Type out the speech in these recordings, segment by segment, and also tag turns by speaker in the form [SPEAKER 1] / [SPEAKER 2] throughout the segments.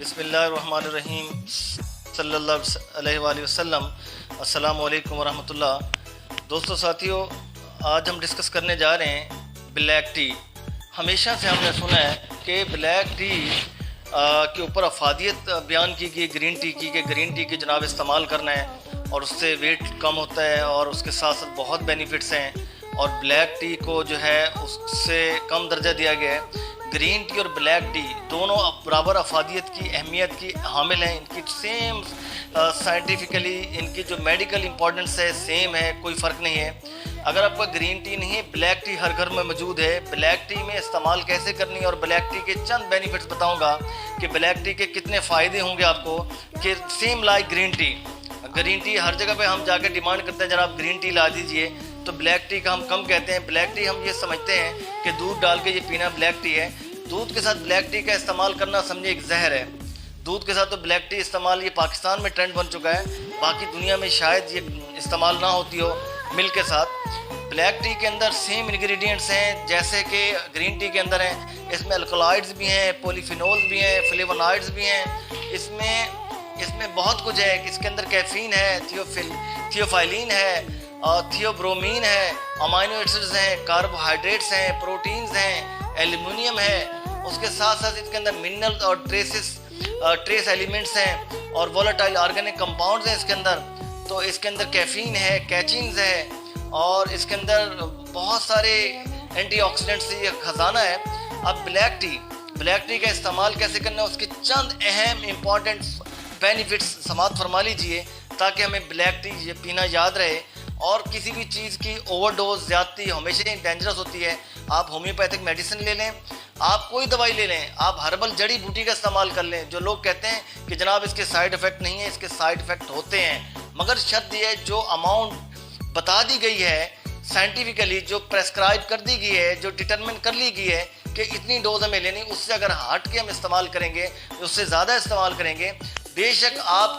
[SPEAKER 1] बिस्मिल्लाहिर्रहमानिर्रहीम सल्लल्लाहु अलैहि वसल्लम। अस्सलामु अलैकुम वरहमतुल्लाह। दोस्तों साथियों, आज हम डिस्कस करने जा रहे हैं ब्लैक टी। हमेशा से हमने सुना है कि ब्लैक टी के ऊपर अफादियत बयान की गई ग्रीन टी की, कि ग्रीन टी की जनाब इस्तेमाल करना है और उससे वेट कम होता है और उसके साथ साथ बहुत बेनिफिट्स हैं। और ब्लैक टी को जो है उससे कम दर्जा दिया गया है। ग्रीन टी और ब्लैक टी दोनों बराबर अफादियत की अहमियत की हामिल हैं। इनकी सेम साइंटिफिकली इनकी जो मेडिकल इंपॉर्टेंस है सेम है, कोई फ़र्क नहीं है। अगर आपका ग्रीन टी नहीं है, ब्लैक टी हर घर में मौजूद है। ब्लैक टी में इस्तेमाल कैसे करनी है और ब्लैक टी के चंद बेनिफिट्स बताऊंगा कि ब्लैक टी के कितने फ़ायदे होंगे आपको, कि same like green tea. Green tea हर जगह पे हम जाके डिमांड करते हैं, जरा आप ग्रीन टी ला दीजिए, तो ब्लैक टी का हम कम कहते हैं। ब्लैक टी हम ये समझते हैं कि दूध डाल के ये पीना ब्लैक टी है। दूध के साथ ब्लैक टी का इस्तेमाल करना समझे एक जहर है। दूध के साथ तो ब्लैक टी इस्तेमाल ये पाकिस्तान में ट्रेंड बन चुका है, बाकी दुनिया में शायद ये इस्तेमाल ना होती हो मिल्क के साथ। ब्लैक टी के अंदर सेम इंग्रेडिएंट्स हैं जैसे कि ग्रीन टी के अंदर हैं। इसमें अल्कलॉइड्स भी हैं, पॉलीफिनोल्स भी हैं, फ्लेवोनॉइड्स भी हैं। इसमें बहुत कुछ है। इसके अंदर कैफीन है, थियोफाइलिन है और थियोब्रोमीन है, अमाइनो एसिड्स हैं, कार्बोहाइड्रेट्स हैं, प्रोटीन्स हैं, एल्युमिनियम है। उसके साथ साथ इसके अंदर मिनरल्स और ट्रेस एलिमेंट्स हैं और वोलेटाइल ऑर्गेनिक कंपाउंड्स हैं इसके अंदर। तो इसके अंदर कैफीन है, कैचिन्स है और इसके अंदर बहुत सारे एंटीऑक्सीडेंट्स, ये खजाना है। अब ब्लैक टी का इस्तेमाल कैसे करना है, उसके चंद अहम इम्पॉर्टेंट बेनिफिट्स समाप्त फरमा लीजिए ताकि हमें ब्लैक टी ये पीना याद रहे। और किसी भी चीज़ की ओवरडोज ज़्यादती हमेशा ही डेंजरस होती है। आप होम्योपैथिक मेडिसिन ले लें, आप कोई दवाई ले लें, आप हर्बल जड़ी बूटी का इस्तेमाल कर लें। जो लोग कहते हैं कि जनाब इसके साइड इफ़ेक्ट नहीं है, इसके साइड इफ़ेक्ट होते हैं। मगर शर्त यह है, जो अमाउंट बता दी गई है साइंटिफिकली, जो प्रेस्क्राइब कर दी गई है, जो डिटरमिन कर ली गई है कि इतनी डोज हमें लेनी, उससे अगर हट के हम इस्तेमाल करेंगे, उससे ज़्यादा इस्तेमाल करेंगे, बेशक आप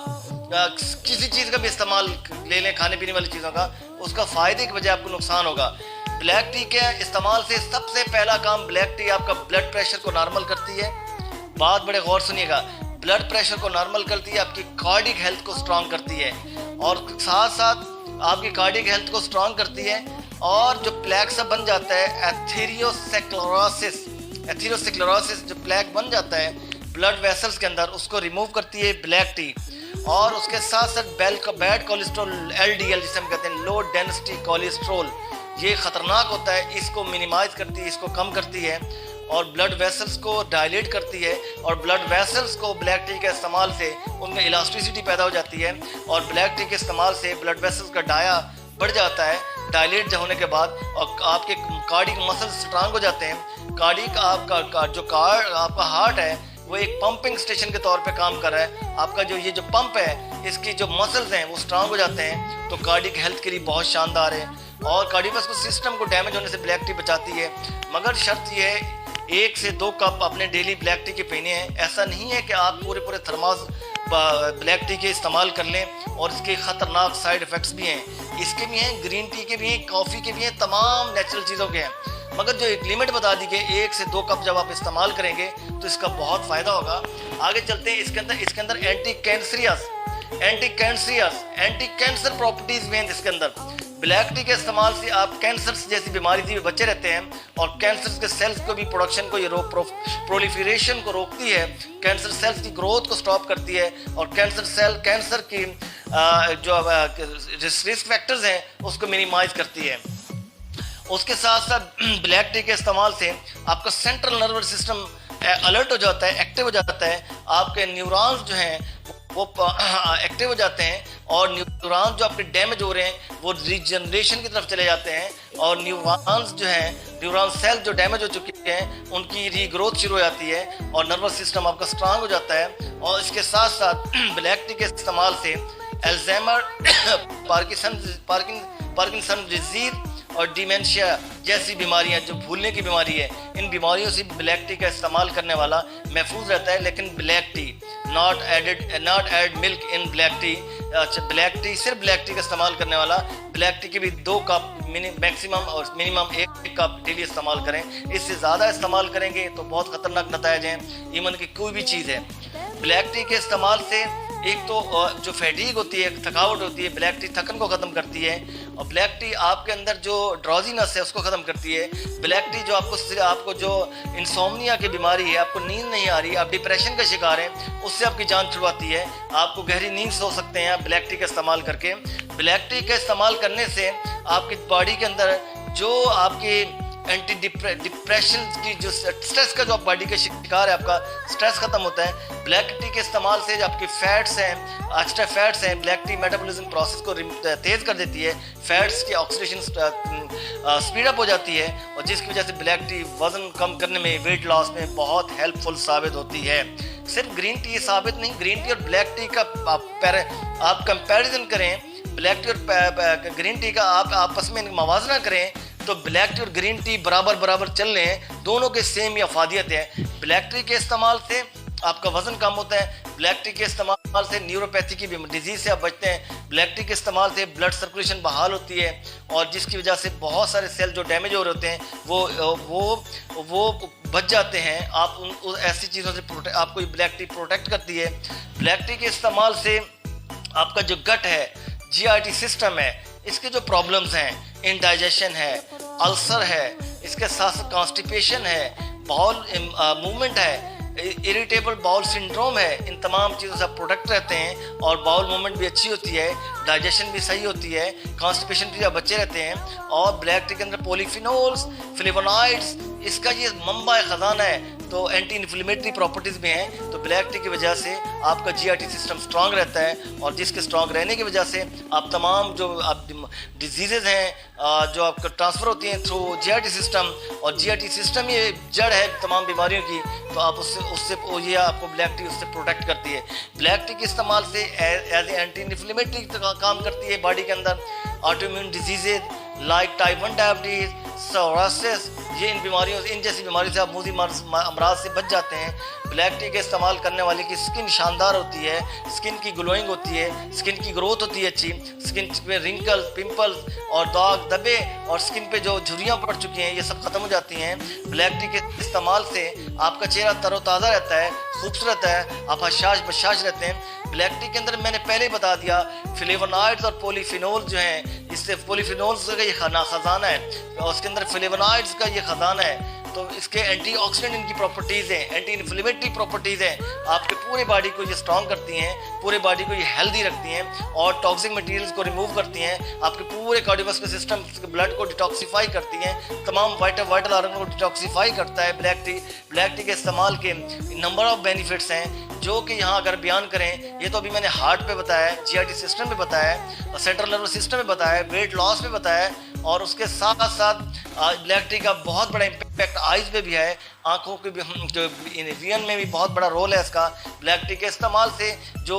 [SPEAKER 1] किसी चीज़ का भी इस्तेमाल ले लें, खाने पीने वाली चीज़ों का, उसका फ़ायदे की वजह आपको नुकसान होगा। ब्लैक टी के इस्तेमाल से सबसे पहला काम, ब्लैक टी आपका ब्लड प्रेशर को नॉर्मल करती है। बात बड़े गौर सुनिएगा, ब्लड प्रेशर को नॉर्मल करती है, आपकी कार्डिक हेल्थ को स्ट्रांग करती है और साथ साथ आपकी कार्डिक हेल्थ को स्ट्रांग करती है। और जो प्लैक सा बन जाता है, एथेरोस्क्लेरोसिस जो प्लैक बन जाता है ब्लड वेसल्स के अंदर, उसको रिमूव करती है ब्लैक टी। और उसके साथ साथ बैड कोलेस्ट्रॉल LDL जिसे हम कहते हैं, लो डेंसिटी कोलेस्ट्रॉल, ये ख़तरनाक होता है, इसको मिनिमाइज करती है, इसको कम करती है और ब्लड वेसल्स को डायलेट करती है। और ब्लड वेसल्स को ब्लैक टी के इस्तेमाल से उनमें इलास्टिसिटी पैदा हो जाती है और ब्लैक टी के इस्तेमाल से ब्लड वेसल्स का डाया बढ़ जाता है डायलेट होने के बाद, और आपके कार्डिक मसल्स स्ट्रांग हो जाते हैं। कार्डिक आपका हार्ट है वो एक पंपिंग स्टेशन के तौर पे काम कर रहा है। आपका जो ये जो पंप है, इसकी जो मसल्स हैं वो स्ट्रांग हो जाते हैं, तो कार्डिक हेल्थ के लिए बहुत शानदार है। और कार्डियोवास्कुलर सिस्टम को डैमेज होने से ब्लैक टी बचाती है। मगर शर्त ये है, 1 से 2 कप अपने डेली ब्लैक टी के पीने हैं। ऐसा नहीं है कि आप पूरे थर्मास ब्लैक टी के इस्तेमाल कर लें और इसके ख़तरनाक साइड इफ़ेक्ट्स भी हैं। इसके भी हैं, ग्रीन टी के भी हैं, कॉफ़ी के भी हैं, तमाम नेचुरल चीज़ों के हैं। मगर जो एक लिमिट बता दी गई, 1 से 2 कप जब आप इस्तेमाल करेंगे तो इसका बहुत फ़ायदा होगा। आगे चलते हैं। इसके अंदर एंटी कैंसर प्रॉपर्टीज़ भी हैं इसके अंदर। ब्लैक टी के इस्तेमाल से आप कैंसर जैसी बीमारी से बचे रहते हैं और कैंसर के सेल्स को भी प्रोडक्शन को, ये प्रोलिफरेशन को रोकती है, कैंसर सेल्स की ग्रोथ को स्टॉप करती है और कैंसर की जो रिस्क फैक्टर्स हैं उसको मिनिमाइज करती है। उसके साथ साथ ब्लैक टी के इस्तेमाल से आपका सेंट्रल नर्वस सिस्टम अलर्ट हो जाता है, एक्टिव हो जाता है। आपके न्यूरॉन्स जो हैं वो एक्टिव हो जाते हैं और न्यूरॉन्स जो आपके डैमेज हो रहे हैं वो रीजनरेशन की तरफ चले जाते हैं और न्यूरॉन सेल जो डैमेज हो चुके हैं उनकी रीग्रोथ शुरू हो जाती है और नर्वस सिस्टम आपका स्ट्रांग हो जाता है। और इसके साथ साथ ब्लैक टी के इस्तेमाल से अल्जाइमर, पार्किंसन डिजीज और डिमेंशिया जैसी बीमारियां, जो भूलने की बीमारी है, इन बीमारियों से ब्लैक टी का इस्तेमाल करने वाला महफूज रहता है। लेकिन black tea not add milk in black tea. Black tea, सिर्फ ब्लैक टी का इस्तेमाल करने वाला, ब्लैक टी के भी 2 कप मैक्सिमम और मिनिमम 1 कप डेली इस्तेमाल करें। इससे ज़्यादा इस्तेमाल करेंगे तो बहुत ख़तरनाक नतायज हैं, ईमन की कोई भी चीज़ है। ब्लैक टी के इस्तेमाल से एक तो जो फैटीग होती है, थकावट होती है, ब्लैक टी थकन को ख़त्म करती है। और ब्लैक टी आपके अंदर जो ड्रॉजीनेस है उसको ख़त्म करती है। ब्लैक टी जो आपको जो इंसोम्निया की बीमारी है, आपको नींद नहीं आ रही, आप डिप्रेशन का शिकार हैं, उससे आपकी जान छुड़वाती है। आपको गहरी नींद सो सकते हैं आप ब्लैक टी का इस्तेमाल करके। ब्लैक टी का इस्तेमाल करने से आपकी बॉडी के अंदर जो आपकी एंटी डिप्रेशन की जो स्ट्रेस का जो आप बॉडी के शिकार है, आपका स्ट्रेस खत्म होता है। ब्लैक टी के इस्तेमाल से जो आपकी फैट्स हैं, एक्स्ट्रा फैट्स हैं, ब्लैक टी मेटाबॉलिज्म प्रोसेस को तेज़ कर देती है, फैट्स की ऑक्सीडेशन स्पीड अप हो जाती है, और जिसकी वजह से ब्लैक टी वज़न कम करने में, वेट लॉस में बहुत हेल्पफुल साबित होती है। सिर्फ ग्रीन टी साबित नहीं, ग्रीन टी और ब्लैक टी का आप कंपेरिजन करें, ब्लैक टी और ग्रीन टी का आप आपस में मवाजना करें, तो ब्लैक टी और ग्रीन टी बराबर बराबर चल रहे हैं, दोनों के सेम ही अफादियत है। ब्लैक टी के इस्तेमाल से आपका वजन कम होता है, ब्लैक टी के इस्तेमाल से न्यूरोपैथी की डिजीज से आप बचते हैं, ब्लैक टी के इस्तेमाल से ब्लड सर्कुलेशन बहाल होती है, और जिसकी वजह से बहुत सारे सेल जो डैमेज हो रहे होते हैं वो बच जाते हैं। आप उन ऐसी चीज़ों से आपको ब्लैक टी प्रोटेक्ट करती है। ब्लैक टी के इस्तेमाल से आपका जो गट है, GIT सिस्टम है, इसके जो प्रॉब्लम्स हैं, इंडाइजेशन है, अल्सर है, इसके साथ साथ कॉन्स्टिपेशन है, बाउल मूवमेंट है, इरिटेबल बाउल सिंड्रोम है, इन तमाम चीज़ों से आप प्रोटेक्ट रहते हैं, और बाउल मूवमेंट भी अच्छी होती है, डाइजेशन भी सही होती है, कॉन्स्टिपेशन भी आप बचे रहते हैं। और ब्लैक टी के अंदर पॉलीफिनोल्स, फ्लेवोनॉइड्स, इसका ये मंबा ख़जाना है, तो एंटी इन्फ्लेमेटरी प्रॉपर्टीज़ भी हैं। तो ब्लैक टी की वजह से आपका GIT सिस्टम स्ट्रांग रहता है, और जिसके स्ट्रांग रहने की वजह से आप तमाम जो आप डिजीज़ हैं जो आपको ट्रांसफ़र होती हैं थ्रू GIT सिस्टम, और GIT सिस्टम ये जड़ है तमाम बीमारियों की, तो आप उससे ये आपको ब्लैक टी उससे प्रोटेक्ट करती है। ब्लैक टी के इस्तेमाल से एज ए एंटी इन्फ्लेमेटरी काम करती है बॉडी के अंदर। Autoimmune disease like type 1 diabetes, psoriasis, ये इन जैसी बीमारियों से आप मूजी अमराज से बच जाते हैं। ब्लैक टी के इस्तेमाल करने वाले की स्किन शानदार होती है, स्किन की ग्लोइंग होती है, स्किन की ग्रोथ होती है अच्छी, स्किन पे रिंकल्स, पिंपल्स और दाग धब्बे और स्किन पे जो झुर्रियाँ पड़ चुकी हैं, ये सब खत्म हो जाती हैं। ब्लैक टी के इस्तेमाल से आपका चेहरा तरोताज़ा रहता है, खूबसूरत है, आप हशाश बशाश रहते हैं। ब्लैक टी के अंदर मैंने पहले ही बता दिया, फ्लेवोनॉइड्स और पॉलीफिनोल जो हैं, इससे पॉलीफिनोल्स का ये खजाना है, और उसके अंदर फ्लेवोनॉइड्स का ये खजाना है, तो इसके एंटीऑक्सीडेंट इनकी प्रॉपर्टीज़ हैं, एंटी इन्फ्लेमेटरी प्रॉपर्टीज़ हैं, आपके पूरे बॉडी को ये स्ट्रॉन्ग करती हैं, पूरे बॉडी को ये हेल्दी रखती हैं, और टॉक्सिक मटेरियल्स को रिमूव करती हैं, आपके पूरे कार्डियोवास्कुलर सिस्टम ब्लड को डिटॉक्सीफाई करती हैं, तमाम वाइटल ऑर्गन को डिटॉक्सीफाई करता है ब्लैक टी। ब्लैक टी के इस्तेमाल के नंबर ऑफ बेनिफिट्स हैं, जो कि यहाँ अगर बयान करें, ये तो अभी मैंने हार्ट पे बताया है, GIT सिस्टम पे बताया है, सेंट्रल नर्वस सिस्टम पे बताया है, वेट लॉस पे बताया है, और उसके साथ साथ ब्लैक टी का बहुत बड़ा इम्पैक्ट आइज़ पे भी है, आँखों के भी जो विजन में भी बहुत बड़ा रोल है इसका। ब्लैक टी के इस्तेमाल से जो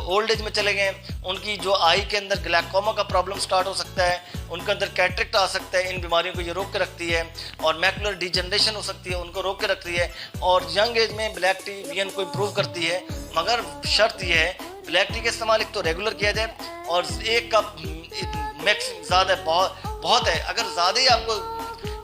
[SPEAKER 1] ओल्ड एज में चले गए, उनकी जो आई के अंदर ग्लैकोमा का प्रॉब्लम स्टार्ट हो सकता है, उनके अंदर कैटरेक्ट आ सकता है, इन बीमारियों को ये रोक के रखती है, और मैकुलर डिजनरेशन हो सकती है, उनको रोक के रखती है, और यंग एज में ब्लैक टी विजन को इम्प्रूव करती है। मगर शर्त यह है, ब्लैक टी का इस्तेमाल एक तो रेगुलर किया जाए, और एक कप मैक्स ज़्यादा बहुत है, अगर ज़्यादा ही आपको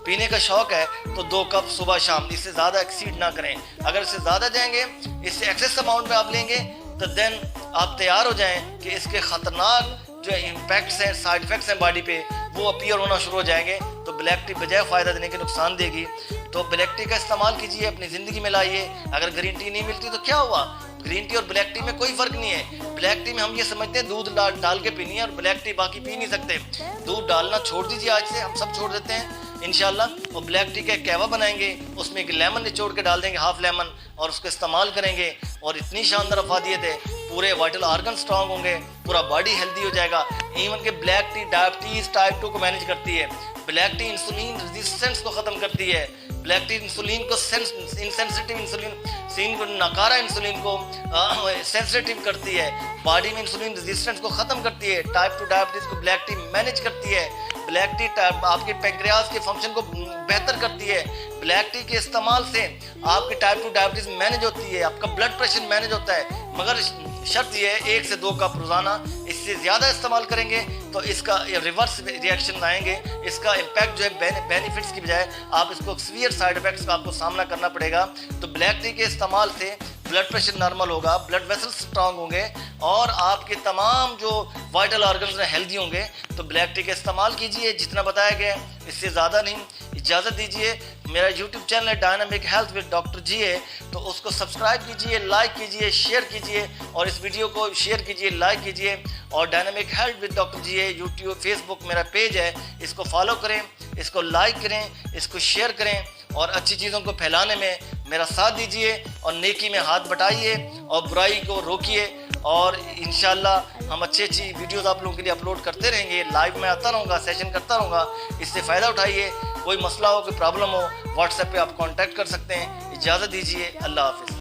[SPEAKER 1] पीने का शौक है तो 2 कप सुबह शाम, इससे ज़्यादा एक्सीड ना करें। अगर इससे ज़्यादा जाएंगे, इससे एक्सेस अमाउंट में आप लेंगे, तो देन आप तैयार हो जाएं कि इसके ख़तरनाक जो इम्पैक्ट्स हैं, साइड इफ़ेक्ट्स हैं बॉडी पे, वो अपीयर होना शुरू हो जाएंगे। तो ब्लैक टी बजाय फ़ायदा देने के नुकसान देगी। तो ब्लैक टी का इस्तेमाल कीजिए, अपनी ज़िंदगी में लाइए। अगर ग्रीन टी नहीं मिलती तो क्या हुआ, ग्रीन टी और ब्लैक टी में कोई फ़र्क नहीं है। ब्लैक टी में हम ये समझते हैं दूध डाल के पीनी है, और ब्लैक टी बाकी पी नहीं सकते। दूध डालना छोड़ दीजिए, आज से हम सब छोड़ देते हैं इंशाल्लाह। और ब्लैक टी का कहवा बनाएंगे, उसमें एक लेमन निचोड़ के डाल देंगे, हाफ लेमन, और उसको इस्तेमाल करेंगे, और इतनी शानदार अफादियत है, पूरे वाइटल ऑर्गन स्ट्रांग होंगे, पूरा बॉडी हेल्दी हो जाएगा। इवन के ब्लैक टी डायबिटीज़ टाइप 2 को मैनेज करती है, ब्लैक टी इंसुलिन रेजिस्टेंस को ख़त्म करती है, ब्लैक टी इंसुलिन को इनसेंसिटिव इंसुलिन को नकारा इंसुलिन को सेंसिटिव करती है, बॉडी में इंसुलिन रेजिस्टेंस को ख़त्म करती है, टाइप 2 डायबिटीज़ को ब्लैक टी मैनेज करती है, ब्लैक टी आपके पैंक्रियाज के फंक्शन को बेहतर करती है। ब्लैक टी के इस्तेमाल से आपकी टाइप 2 डायबिटीज़ मैनेज होती है, आपका ब्लड प्रेशर मैनेज होता है, मगर शर्त यह है 1 से 2 कप रोज़ाना। इससे ज़्यादा इस्तेमाल करेंगे तो इसका रिवर्स रिएक्शन आएंगे, इसका इम्पैक्ट जो है बेनिफिट्स की बजाय आप इसको सीवियर साइड इफेक्ट्स का आपको सामना करना पड़ेगा। तो ब्लैक टी के इस्तेमाल से ब्लड प्रेशर नॉर्मल होगा, ब्लड वेसल्स स्ट्रांग होंगे और आपके तमाम जो वाइटल ऑर्गन्स हैं हेल्दी होंगे। तो ब्लैक टी का इस्तेमाल कीजिए जितना बताया गया है, इससे ज़्यादा नहीं। इजाज़त दीजिए। मेरा यूट्यूब चैनल है dynamic health with doctor GA, तो उसको सब्सक्राइब कीजिए, लाइक कीजिए, शेयर कीजिए और इस वीडियो को शेयर कीजिए, लाइक कीजिए। और dynamic health with doctor GA YouTube Facebook मेरा पेज है, इसको फॉलो करें, इसको लाइक करें, इसको शेयर करें और अच्छी चीज़ों को फैलाने में मेरा साथ दीजिए और नेकी में हाथ बटाइए और बुराई को रोकिए। और इंशाल्लाह हम अच्छी वीडियोस आप लोगों के लिए अपलोड करते रहेंगे। लाइव में आता रहूँगा, सेशन करता रहूँगा, इससे फ़ायदा उठाइए। कोई मसला हो, कोई प्रॉब्लम हो, व्हाट्सएप पे आप कांटेक्ट कर सकते हैं। इजाज़त दीजिए। अल्लाह हाफ़िज़।